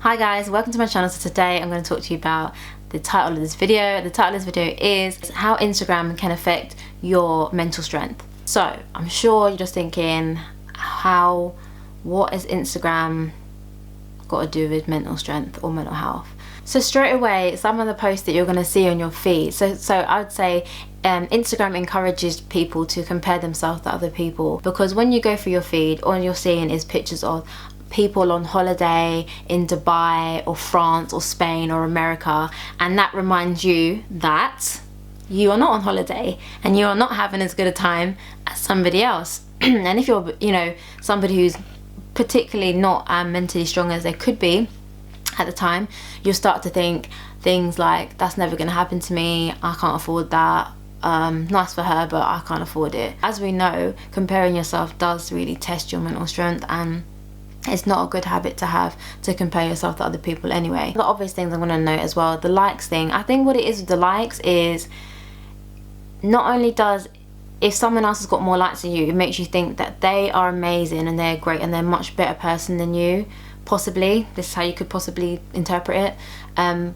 Hi guys, welcome to my channel. So today I'm going to talk to you about the title of this video. The title of this video is how Instagram can affect your mental strength. So I'm sure you're just thinking, what has Instagram got to do with mental strength or mental health? So straight away, some of the posts that you're going to see on your feed, so I would say Instagram encourages people to compare themselves to other people, because when you go through your feed, all you're seeing is pictures of people on holiday in Dubai or France or Spain or America, and that reminds you that you are not on holiday and you are not having as good a time as somebody else. And if you're, somebody who's particularly not mentally strong as they could be at the time, you'll start to think things like, that's never going to happen to me, I can't afford that, nice for her but I can't afford it. As we know, comparing yourself does really test your mental strength, and it's not a good habit to have, to compare yourself to other people anyway. The obvious things I'm going to note as well, the likes thing. I think what it is with the likes is, not only does, if someone else has got more likes than you, it makes you think that they are amazing and they're great and they're a much better person than you. Possibly, this is how you could possibly interpret it.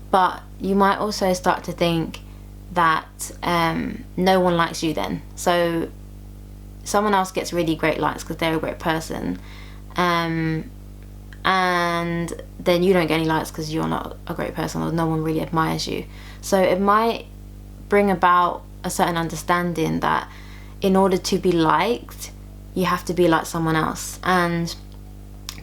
But you might also start to think that no one likes you then. So someone else gets really great likes because they're a great person, and then you don't get any likes because you're not a great person or no one really admires you. So it might bring about a certain understanding that in order to be liked, you have to be like someone else. And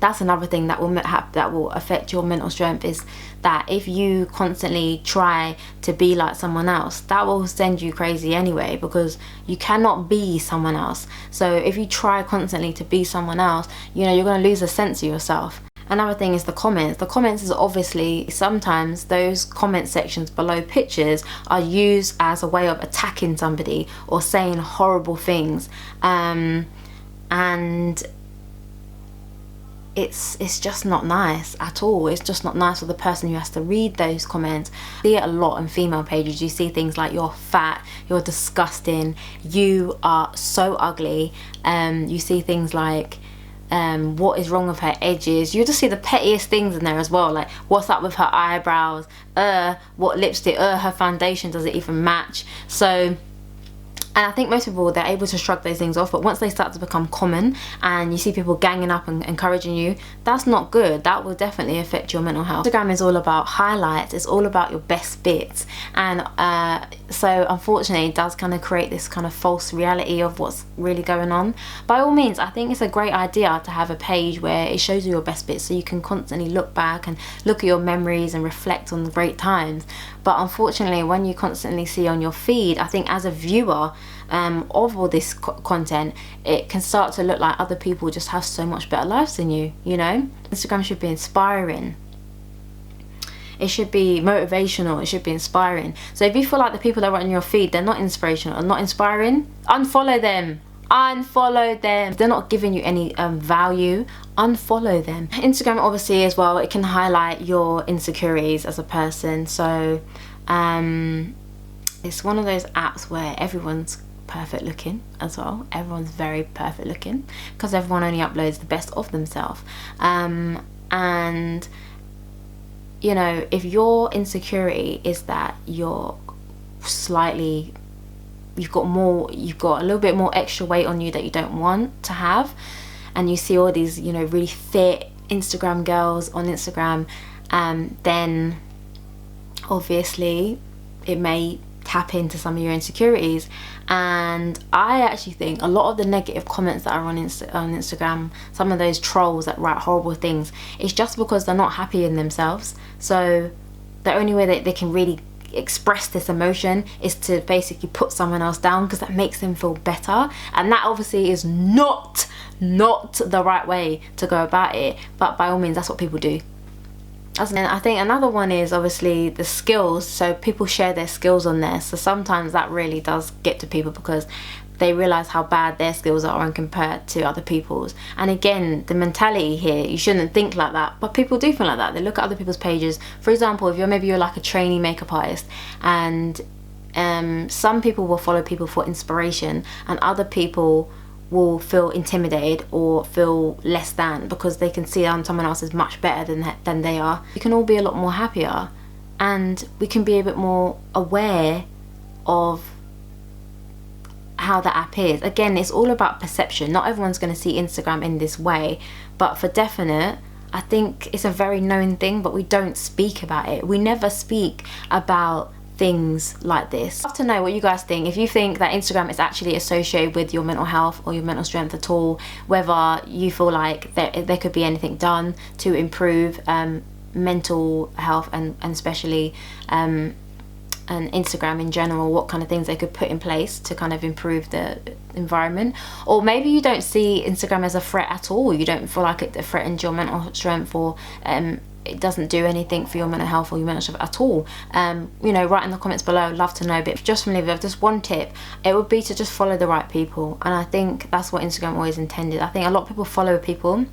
that's another thing that will affect your mental strength, is that if you constantly try to be like someone else, that will send you crazy anyway, because you cannot be someone else. So if you try constantly to be someone else, you're going to lose a sense of yourself. Another thing is the comments. The comments is obviously, sometimes those comment sections below pictures are used as a way of attacking somebody or saying horrible things, and it's just not nice at all. It's just not nice for the person who has to read those comments. You see it a lot on female pages. You see things like, you're fat, you're disgusting, you are so ugly. You see things like, what is wrong with her edges. You just see the pettiest things in there as well, like what's up with her eyebrows, what lipstick, her foundation doesn't even match. So, and I think most people, they're able to shrug those things off, but once they start to become common and you see people ganging up and encouraging you, that's not good. That will definitely affect your mental health. Instagram is all about highlights, it's all about your best bits, and so unfortunately it does kind of create this kind of false reality of what's really going on. By all means, I think it's a great idea to have a page where it shows you your best bits, so you can constantly look back and look at your memories and reflect on the great times. But unfortunately, when you constantly see on your feed, I think as a viewer of all this content, it can start to look like other people just have so much better lives than you, Instagram should be inspiring. It should be motivational, it should be inspiring. So if you feel like the people that are on your feed, they're not inspirational or not inspiring, unfollow them. Unfollow them. If they're not giving you any value, unfollow them. Instagram obviously as well, it can highlight your insecurities as a person. So it's one of those apps where everyone's perfect looking as well. Everyone's very perfect looking because everyone only uploads the best of themselves. And if your insecurity is that you're slightly, you've got a little bit more extra weight on you that you don't want to have, and you see all these really fit Instagram girls on Instagram, then obviously it may tap into some of your insecurities. And I actually think a lot of the negative comments that are on Instagram, some of those trolls that write horrible things, it's just because they're not happy in themselves. So the only way that they can really express this emotion is to basically put someone else down, because that makes them feel better, and that obviously is not the right way to go about it, but by all means that's what people do. And I think another one is obviously the skills. So people share their skills on there, so sometimes that really does get to people because they realize how bad their skills are and compared to other people's. And again, the mentality here, you shouldn't think like that, but people do think like that. They look at other people's pages. For example, if you're like a trainee makeup artist, and some people will follow people for inspiration, and other people will feel intimidated or feel less than because they can see someone else is much better than they are. We can all be a lot more happier, and we can be a bit more aware of how the app is. Again, it's all about perception. Not everyone's going to see Instagram in this way, but for definite, I think it's a very known thing, but we don't speak about it. We never speak about things like this. I'd love to know what you guys think. If you think that Instagram is actually associated with your mental health or your mental strength at all, whether you feel like there could be anything done to improve mental health and especially and Instagram in general, what kind of things they could put in place to kind of improve the environment. Or maybe you don't see Instagram as a threat at all. You don't feel like it threatens your mental strength, or it doesn't do anything for your mental health or your mental strength at all. You know, write in the comments below. I'd love to know. But just from Livia, just one tip, it would be to just follow the right people. And I think that's what Instagram always intended. I think a lot of people follow people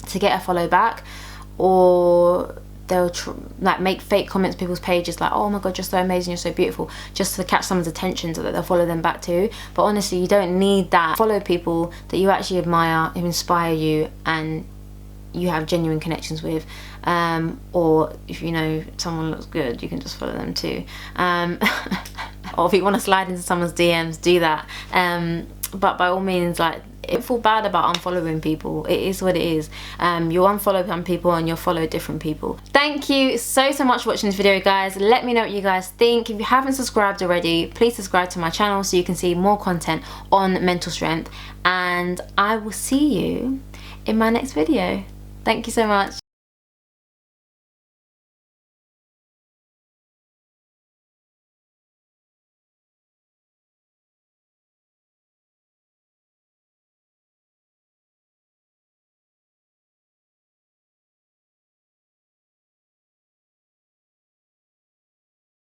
to get a follow back, or they'll like make fake comments on people's pages like, oh my god, you're so amazing, you're so beautiful, just to catch someone's attention so that they'll follow them back too. But honestly, you don't need that. Follow people that you actually admire, who inspire you and you have genuine connections with, or if you know someone looks good, you can just follow them too. Or if you want to slide into someone's DMs, do that. But by all means, like, don't feel bad about unfollowing people. It is what it is. You'll unfollow some people and you'll follow different people. Thank you so much for watching this video, guys. Let me know what you guys think. If you haven't subscribed already, please subscribe to my channel so you can see more content on mental strength, and I will see you in my next video. Thank you so much.